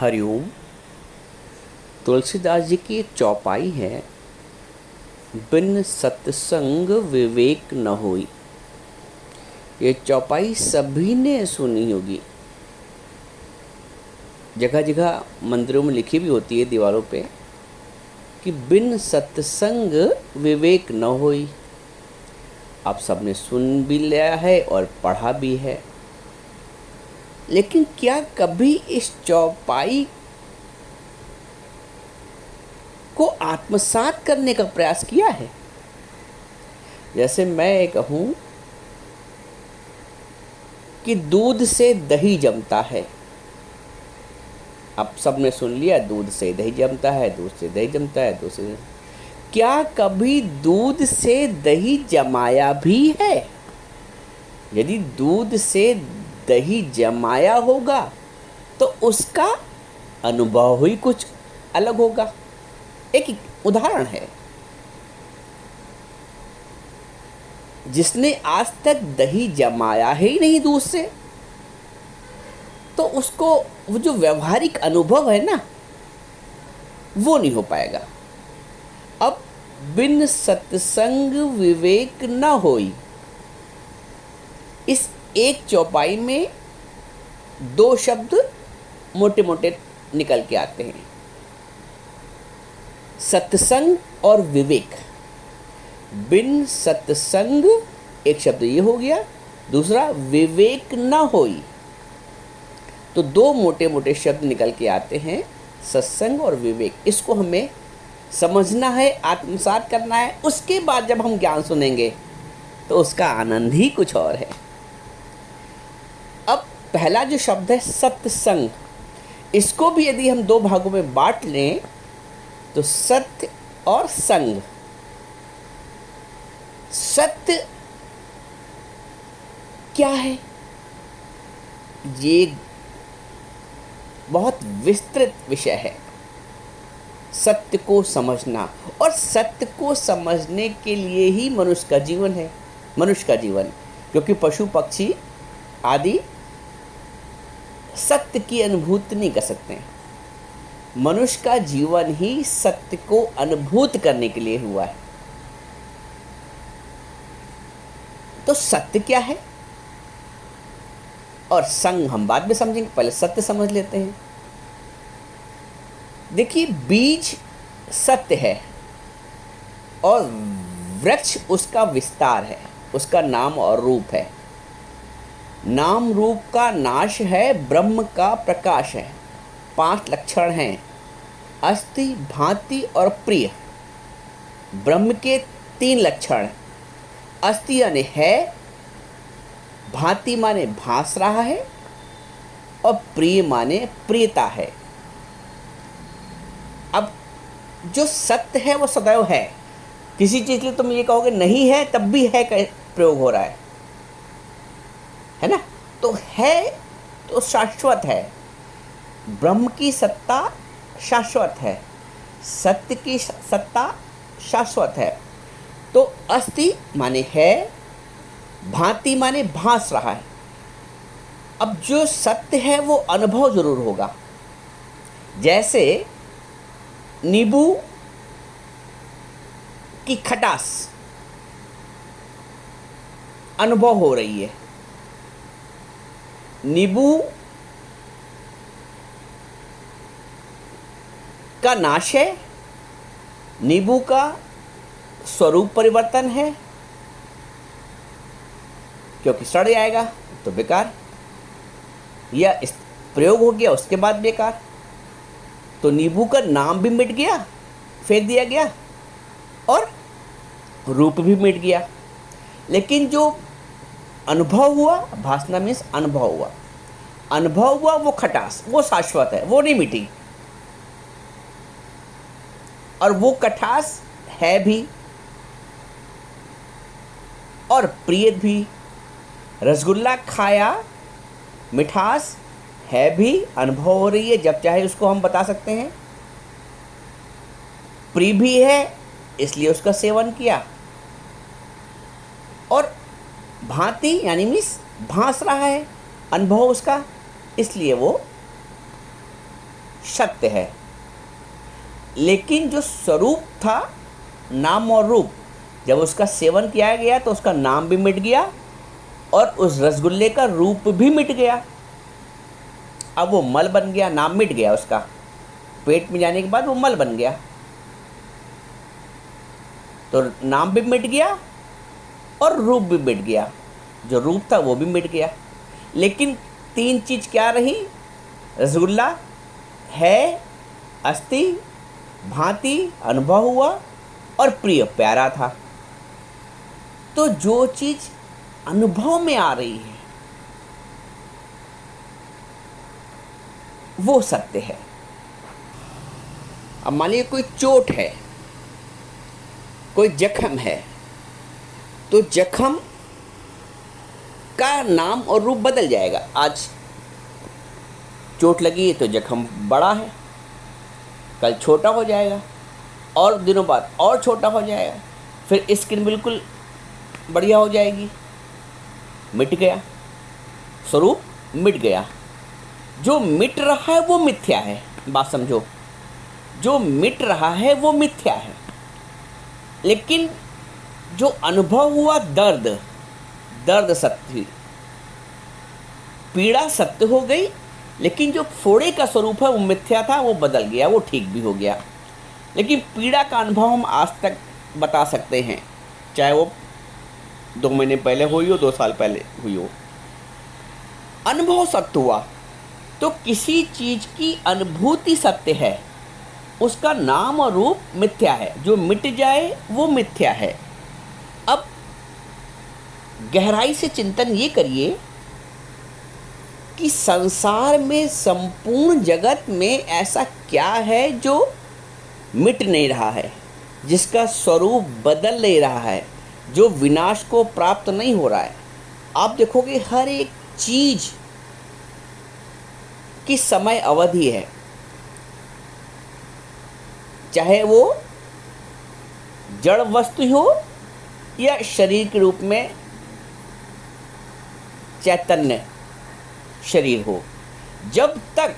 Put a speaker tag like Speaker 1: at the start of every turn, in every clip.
Speaker 1: हरिओम। तुलसीदास जी की एक चौपाई है, बिन सत्संग विवेक न होई। ये चौपाई सभी ने सुनी होगी, जगह जगह मंदिरों में लिखी भी होती है दीवारों पे कि बिन सत्संग विवेक न होई। आप सबने सुन भी लिया है और पढ़ा भी है, लेकिन क्या कभी इस चौपाई को आत्मसात करने का प्रयास किया है? जैसे मैं कहूं कि दूध से दही जमता है। अब सबने सुन लिया, दूध से दही जमता है, दूध से दही जमता है, दूध से। क्या कभी दूध से दही जमाया भी है? यदि दूध से दही जमाया होगा तो उसका अनुभव ही कुछ अलग होगा। एक उदाहरण है, जिसने आज तक दही जमाया ही नहीं दूध से, तो उसको वो जो व्यवहारिक अनुभव है ना, वो नहीं हो पाएगा। अब बिन सत्संग विवेक न होई, इस एक चौपाई में दो शब्द मोटे मोटे निकल के आते हैं, सत्संग और विवेक। बिन सत्संग एक शब्द ये हो गया, दूसरा विवेक न होई। तो दो मोटे मोटे शब्द निकल के आते हैं, सत्संग और विवेक। इसको हमें समझना है, आत्मसात करना है। उसके बाद जब हम ज्ञान सुनेंगे तो उसका आनंद ही कुछ और है। अब पहला जो शब्द है सत्संग, इसको भी यदि हम दो भागों में बांट लें तो सत्य और संग। सत्य क्या है? ये बहुत विस्तृत विषय है, सत्य को समझना। और सत्य को समझने के लिए ही मनुष्य का जीवन है। मनुष्य का जीवन, क्योंकि पशु पक्षी आदि सत्य की अनुभूति नहीं कर सकते हैं। मनुष्य का जीवन ही सत्य को अनुभूत करने के लिए हुआ है। तो सत्य क्या है और संग हम बाद में समझेंगे, पहले सत्य समझ लेते हैं। देखिए, बीज सत्य है और वृक्ष उसका विस्तार है, उसका नाम और रूप है। नाम रूप का नाश है, ब्रह्म का प्रकाश है। 5 लक्षण हैं, अस्ति, भांति और प्रिय। ब्रह्म के 3 लक्षण, अस्ति यानी है, भांति माने भास रहा है, और प्रिय माने प्रियता है। अब जो सत्य है वो सदैव है। किसी चीज़ के लिए तुम ये कहोगे नहीं है, तब भी है का प्रयोग हो रहा है ना? तो है तो शाश्वत है। ब्रह्म की सत्ता शाश्वत है, सत्य की सत्ता शाश्वत है। तो अस्ति माने है, भांति माने भास रहा है। अब जो सत्य है वो अनुभव जरूर होगा। जैसे नींबू की खटास अनुभव हो रही है। नींबू का नाश है, नींबू का स्वरूप परिवर्तन है, क्योंकि सड़ जाएगा तो बेकार, या इस प्रयोग हो गया उसके बाद बेकार। तो नींबू का नाम भी मिट गया, फेंक दिया गया, और रूप भी मिट गया। लेकिन जो अनुभव हुआ, भासना मीन्स अनुभव हुआ, अनुभव हुआ वो खटास, वो शाश्वत है, वो नहीं मिटी। और वो खटास है भी और प्रिय भी। रसगुल्ला खाया, मिठास है भी, अनुभव हो रही है, जब चाहे उसको हम बता सकते हैं। प्रिय भी है, इसलिए उसका सेवन किया। और भांति यानी मीन्स भास रहा है, अनुभव उसका, इसलिए वो सत्य है। लेकिन जो स्वरूप था, नाम और रूप, जब उसका सेवन किया गया तो उसका नाम भी मिट गया और उस रसगुल्ले का रूप भी मिट गया। अब वो मल बन गया, नाम मिट गया उसका, पेट में जाने के बाद वो मल बन गया, तो नाम भी मिट गया और रूप भी मिट गया। जो रूप था वो भी मिट गया। लेकिन तीन चीज़ क्या रही? रसगुल्ला है, अस्ति, भांति, अनुभव हुआ और प्रिय, प्यारा था। तो जो चीज़ अनुभव में आ रही है वो सत्य है। अब मान लीजिए कोई चोट है, कोई जख्म है, तो जख्म का नाम और रूप बदल जाएगा। आज चोट लगी है तो जख्म बड़ा है, कल छोटा हो जाएगा और दिनों बाद और छोटा हो जाएगा, फिर स्किन बिल्कुल बढ़िया हो जाएगी। मिट गया, स्वरूप मिट गया। जो मिट रहा है वो मिथ्या है। बात समझो, जो मिट रहा है वो मिथ्या है। लेकिन जो अनुभव हुआ दर्द, दर्द सत्य, पीड़ा सत्य हो गई। लेकिन जो फोड़े का स्वरूप है वो मिथ्या था, वो बदल गया, वो ठीक भी हो गया। लेकिन पीड़ा का अनुभव हम आज तक बता सकते हैं, चाहे वो 2 महीने पहले हुई हो, 2 साल पहले हुई हो। अनुभव सत्य हुआ तो किसी चीज़ की अनुभूति सत्य है, उसका नाम और रूप मिथ्या है। जो मिट जाए वो मिथ्या है। अब गहराई से चिंतन ये करिए कि संसार में, संपूर्ण जगत में ऐसा क्या है जो मिट नहीं रहा है, जिसका स्वरूप बदल नहीं रहा है, जो विनाश को प्राप्त नहीं हो रहा है। आप देखोगे हर एक चीज की समय अवधि है, चाहे वो जड़ वस्तु हो या शरीर के रूप में चैतन्य शरीर हो। जब तक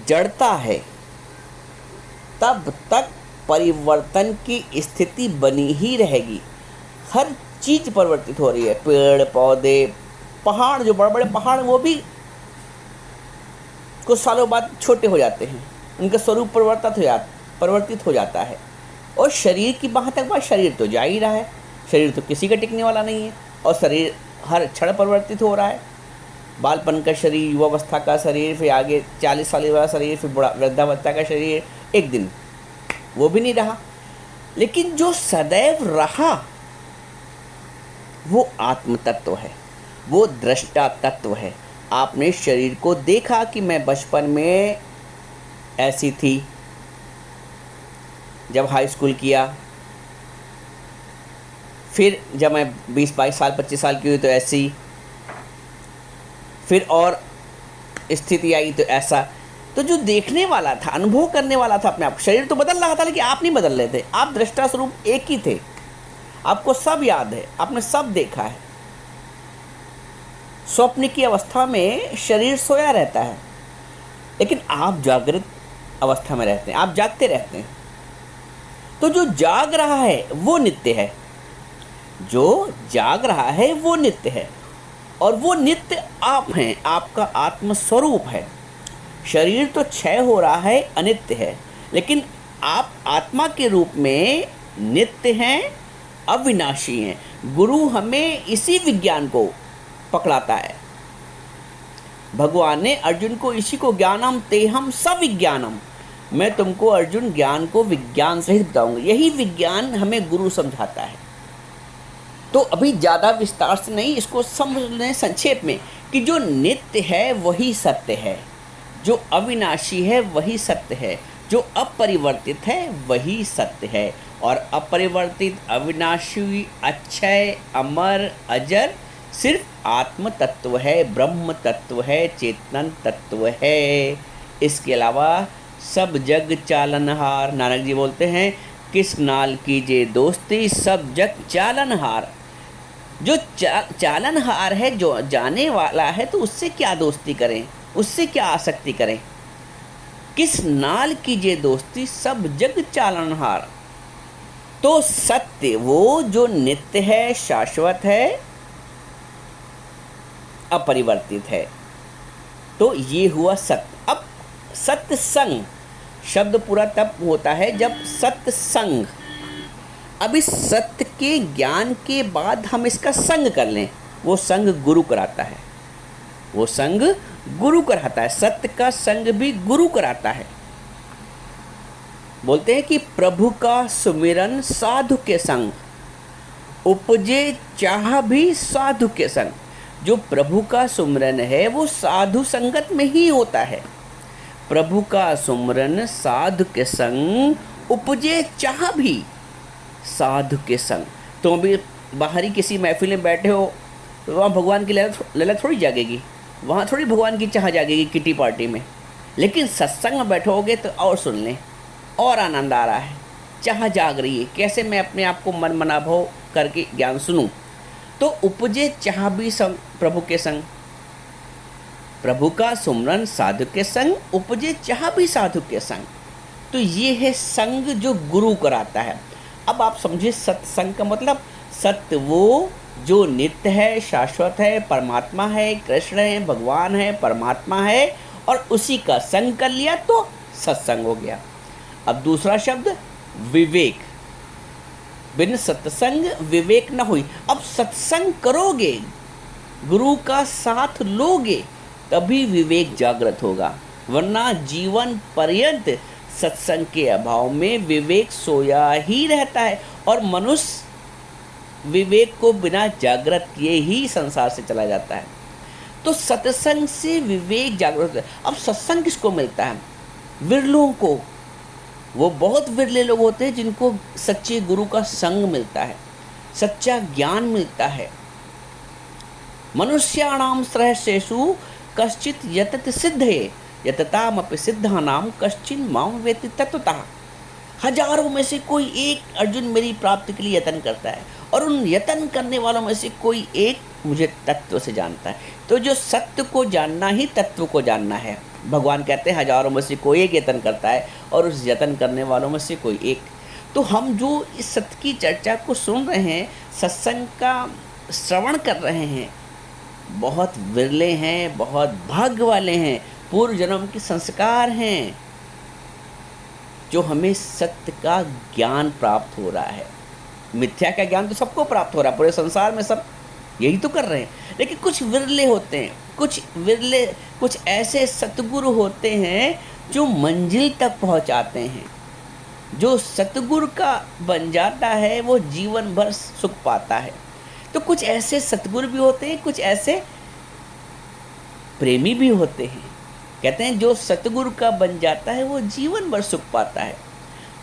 Speaker 1: जड़ता है तब तक परिवर्तन की स्थिति बनी ही रहेगी। हर चीज परिवर्तित हो रही है। पेड़ पौधे, पहाड़, जो बड़े बड़े पहाड़ वो भी कुछ सालों बाद छोटे हो जाते हैं, उनका स्वरूप परिवर्तित हो जाता है। और शरीर की वहाँ तक बात, शरीर तो जा ही रहा है, शरीर तो किसी का टिकने वाला नहीं है और शरीर हर क्षण परिवर्तित हो रहा है। बालपन का शरीर, युवावस्था का शरीर, फिर आगे 40 साल वाला शरीर, फिर वृद्धावस्था का शरीर, एक दिन वो भी नहीं रहा। लेकिन जो सदैव रहा वो आत्म तत्व है, वो दृष्टा तत्व है। आपने शरीर को देखा कि मैं बचपन में ऐसी थी, जब हाई स्कूल किया, फिर जब मैं 20-22 साल 25 साल की हुई तो ऐसी, फिर और स्थिति आई तो ऐसा। तो जो देखने वाला था, अनुभव करने वाला था अपने आप, शरीर तो बदल रहा था लेकिन आप नहीं बदल रहे थे। आप दृष्टा स्वरूप एक ही थे, आपको सब याद है, आपने सब देखा है। स्वप्न की अवस्था में शरीर सोया रहता है लेकिन आप जागृत अवस्था में रहते हैं, आप जागते रहते हैं। तो जो जाग रहा है वो नित्य है, जो जाग रहा है वो नित्य है और वो नित्य आप हैं, आपका आत्म स्वरूप है। शरीर तो क्षय हो रहा है, अनित्य है, लेकिन आप आत्मा के रूप में नित्य हैं, अविनाशी हैं। गुरु हमें इसी विज्ञान को पकड़ाता है। भगवान ने अर्जुन को इसी को ज्ञानम तेहम सविज्ञानम, मैं तुमको अर्जुन ज्ञान को विज्ञान सहित बताऊंगा। यही विज्ञान हमें गुरु समझाता है। तो अभी ज़्यादा विस्तार से नहीं, इसको समझ लें संक्षेप में कि जो नित्य है वही सत्य है, जो अविनाशी है वही सत्य है, जो अपरिवर्तित है वही सत्य है। और अपरिवर्तित, अविनाशी, अक्षय, अमर, अजर सिर्फ आत्म तत्व है, ब्रह्म तत्व है, चेतन तत्व है। इसके अलावा सब जग चालनहार, नानक जी बोलते हैं, किस नाल कीजिए दोस्ती, सब जग चालनहार। जो चालनहार है, जो जाने वाला है, तो उससे क्या दोस्ती करें, उससे क्या आसक्ति करें। किस नाल कीजिए दोस्ती, सब जग चालनहार। तो सत्य वो जो नित्य है, शाश्वत है, अपरिवर्तित है। तो ये हुआ सत्य। अब सत्संग शब्द पूरा तब होता है जब सत्संग, अब इस सत्य के ज्ञान के बाद हम इसका संग कर लें, वो संग गुरु कराता है, वो संग गुरु कराता है। सत्य का संग भी गुरु कराता है। बोलते हैं कि प्रभु का सुमिरन साधु के संग, उपजे चाह भी साधु के संग। जो प्रभु का सुमिरन है वो साधु संगत में ही होता है। प्रभु का सुमिरन साधु के संग, उपजे चाह भी साधु के संग। तो अभी बाहरी किसी महफिल में बैठे हो तो वहाँ भगवान की ललक थोड़ी जागेगी, वहाँ थोड़ी भगवान की चाह जागेगी किटी पार्टी में। लेकिन सत्संग में बैठोगे तो और सुन लें, और आनंद आ रहा है, चाह जाग रही है, कैसे मैं अपने आप को मन मनाभाव करके ज्ञान सुनूं। तो उपजे चाह भी संग प्रभु के संग, प्रभु का सुमरन साधु के संग, उपजे चाह भी साधु के संग। तो ये है संग जो गुरु कराता है। अब आप समझिए सत्संग का मतलब, सत्य वो जो नित्य है, शाश्वत है, परमात्मा है, कृष्ण है, भगवान है, परमात्मा है, और उसी का संग कर लिया तो सत्संग हो गया। अब दूसरा शब्द विवेक, बिन सत्संग विवेक न हुई। अब सत्संग करोगे, गुरु का साथ लोगे, तभी विवेक जागृत होगा, वरना जीवन पर्यंत सत्संग के अभाव में विवेक सोया ही रहता है, और मनुष्य विवेक को बिना जागृत किए ही संसार से चला जाता है। तो सत्संग से विवेक जागृत होता है। अब सत्संग किसको मिलता है? विरलों को। वो बहुत विरले लोग होते हैं जिनको सच्चे गुरु का संग मिलता है, सच्चा ज्ञान मिलता है। मनुष्याणाम सहस्रेषु कश्चित यतत सिद्धये यततामपि सिद्धानाम कश्चिन माम वेति तत्वतः। हजारों में से कोई एक अर्जुन मेरी प्राप्ति के लिए यतन करता है, और उन यतन करने वालों में से कोई एक मुझे तत्व से जानता है। तो जो सत्य को जानना ही तत्व को जानना है। भगवान कहते हैं हजारों में से कोई एक यतन करता है, और उस यतन करने वालों में से कोई एक। तो हम जो इस सत्य की चर्चा को सुन रहे हैं, सत्संग का श्रवण कर रहे हैं, बहुत विरले हैं, बहुत भाग्य वाले हैं, पूर्व जन्म के संस्कार हैं, जो हमें सत्य का ज्ञान प्राप्त हो रहा है। मिथ्या का ज्ञान तो सबको प्राप्त हो रहा है, पूरे संसार में सब यही तो कर रहे हैं। लेकिन कुछ विरले होते हैं, कुछ ऐसे सतगुरु होते हैं जो मंजिल तक पहुंचाते हैं। जो सतगुरु का बन जाता है वो जीवन भर सुख पाता है। तो कुछ ऐसे सतगुरु भी होते हैं, कुछ ऐसे प्रेमी भी होते हैं। कहते हैं जो सतगुरु का बन जाता है वो जीवन भर सुख पाता है।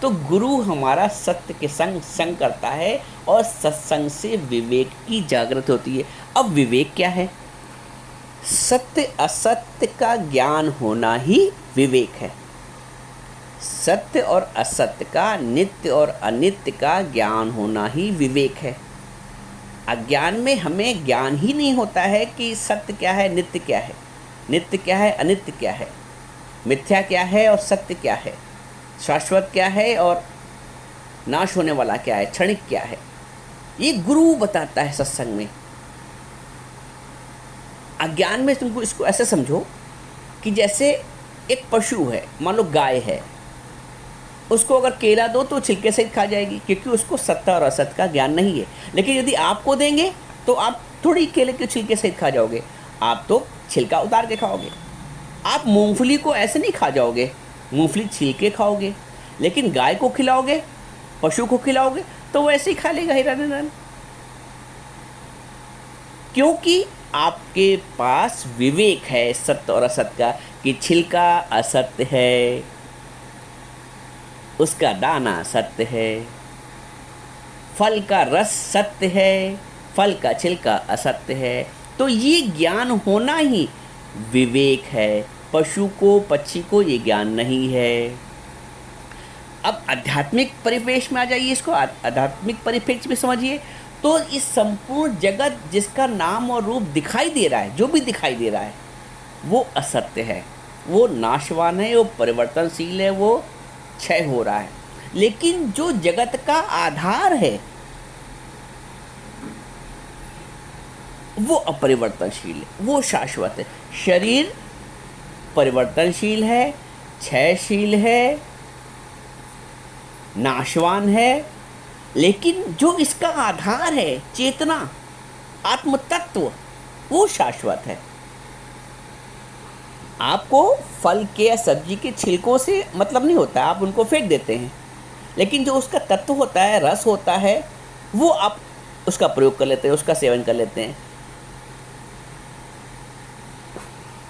Speaker 1: तो गुरु हमारा सत्य के संग करता है, और सत्संग से विवेक की जागृति होती है। अब विवेक क्या है? सत्य असत्य का ज्ञान होना ही विवेक है। सत्य और असत्य का, नित्य और अनित्य का ज्ञान होना ही विवेक है। अज्ञान में हमें ज्ञान ही नहीं होता है कि सत्य क्या है, नित्य क्या है, नित्य क्या है, अनित्य क्या है, मिथ्या क्या है और सत्य क्या है, शाश्वत क्या है और नाश होने वाला क्या है, क्षणिक क्या है। ये गुरु बताता है सत्संग में। अज्ञान में तुमको इसको ऐसे समझो कि जैसे एक पशु है, मान लो गाय है, उसको अगर केला दो तो छिलके सहित खा जाएगी, क्योंकि उसको सत्य और असत्य का ज्ञान नहीं है। लेकिन यदि आपको देंगे तो आप थोड़ी केले के छिलके सहित खा जाओगे, आप तो छिलका उतार के खाओगे। आप मूंगफली को ऐसे नहीं खा जाओगे, मूंगफली छिलके खाओगे। लेकिन गाय को खिलाओगे, पशु को खिलाओगे तो वो ऐसे ही खा लेगा हिरन, क्योंकि आपके पास विवेक है सत्य और असत्य का, कि छिलका असत्य है, उसका दाना सत्य है, फल का रस सत्य है, फल का छिलका असत्य है। तो ये ज्ञान होना ही विवेक है। पशु को, पक्षी को ये ज्ञान नहीं है। अब आध्यात्मिक परिवेश में आ जाइए, इसको आध्यात्मिक परिप्रेक्ष्य में समझिए। तो इस संपूर्ण जगत जिसका नाम और रूप दिखाई दे रहा है, जो भी दिखाई दे रहा है, वो असत्य है, वो नाशवान है, वो परिवर्तनशील है, वो क्षय हो रहा है। लेकिन जो जगत का आधार है वो अपरिवर्तनशील है, वो शाश्वत है। शरीर परिवर्तनशील है, क्षयशील है, नाशवान है, लेकिन जो इसका आधार है, चेतना, आत्म तत्व, वो शाश्वत है। आपको फल के या सब्जी के छिलकों से मतलब नहीं होता है, आप उनको फेंक देते हैं, लेकिन जो उसका तत्व होता है, रस होता है, वो आप उसका प्रयोग कर लेते हैं, उसका सेवन कर लेते हैं।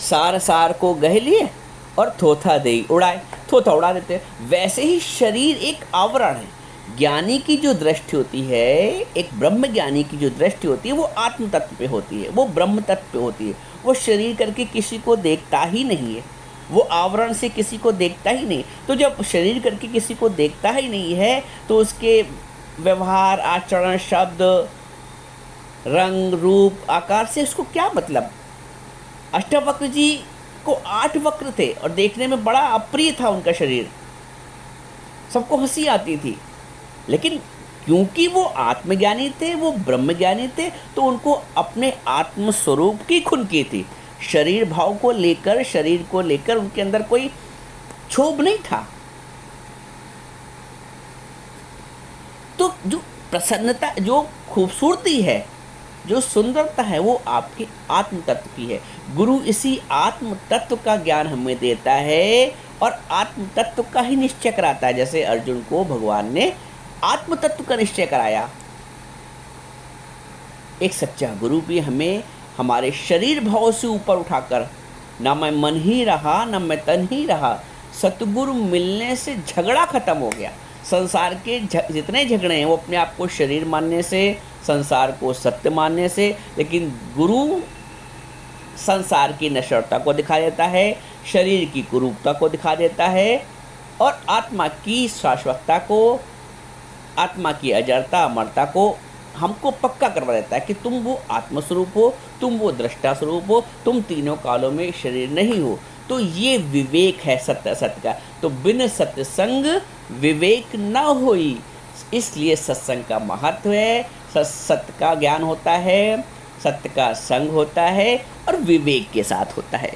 Speaker 1: सार सार को गह लिए और थोथा दे उड़ाए, थोथा उड़ा देते हैं। वैसे ही शरीर एक आवरण है। ज्ञानी की जो दृष्टि होती है, एक ब्रह्म ज्ञानी की जो दृष्टि होती है, वो आत्म तत्व पे होती है, वो ब्रह्म तत्व पे होती है। वो शरीर करके किसी को देखता ही नहीं है, वो आवरण से किसी को देखता ही नहीं। तो जब शरीर करके किसी को देखता ही नहीं है, तो उसके व्यवहार, आचरण, शब्द, रंग, रूप, आकार से उसको क्या मतलब। अष्टावक्र जी को 8 वक्र थे और देखने में बड़ा अप्रिय था उनका शरीर, सबको हंसी आती थी, लेकिन क्योंकि वो आत्मज्ञानी थे, वो ब्रह्मज्ञानी थे, तो उनको अपने आत्म स्वरूप की खुनकी थी। शरीर भाव को लेकर, शरीर को लेकर उनके अंदर कोई क्षोभ नहीं था। तो जो प्रसन्नता, जो खूबसूरती है, जो सुंदरता है, वो आपके आत्म तत्व की है। गुरु इसी आत्म तत्व का ज्ञान हमें देता है और आत्म तत्व का ही निश्चय कराता है। जैसे अर्जुन को भगवान ने आत्म तत्व का निश्चय कराया। एक सच्चा गुरु भी हमें हमारे शरीर भाव से ऊपर उठाकर, ना मैं मन ही रहा, ना मैं तन ही रहा, सतगुरु मिलने से झगड़ा खत्म हो गया। संसार के जितने झगड़े हैं वो अपने आप को शरीर मानने से, संसार को सत्य मानने से, लेकिन गुरु संसार की नश्वरता को दिखा देता है, शरीर की कुरूपता को दिखा देता है और आत्मा की शाश्वतता को, आत्मा की अजरता, अमरता को हमको पक्का करवा देता है कि तुम वो आत्मस्वरूप हो, तुम वो दृष्टा स्वरूप हो, तुम तीनों कालों में शरीर नहीं हो। तो ये विवेक है सत्य सत्य का। तो बिन सत्संग विवेक न होई, इसलिए सत्संग का महत्व है। सत्य का ज्ञान होता है, सत्य का संग होता है और विवेक के साथ होता है।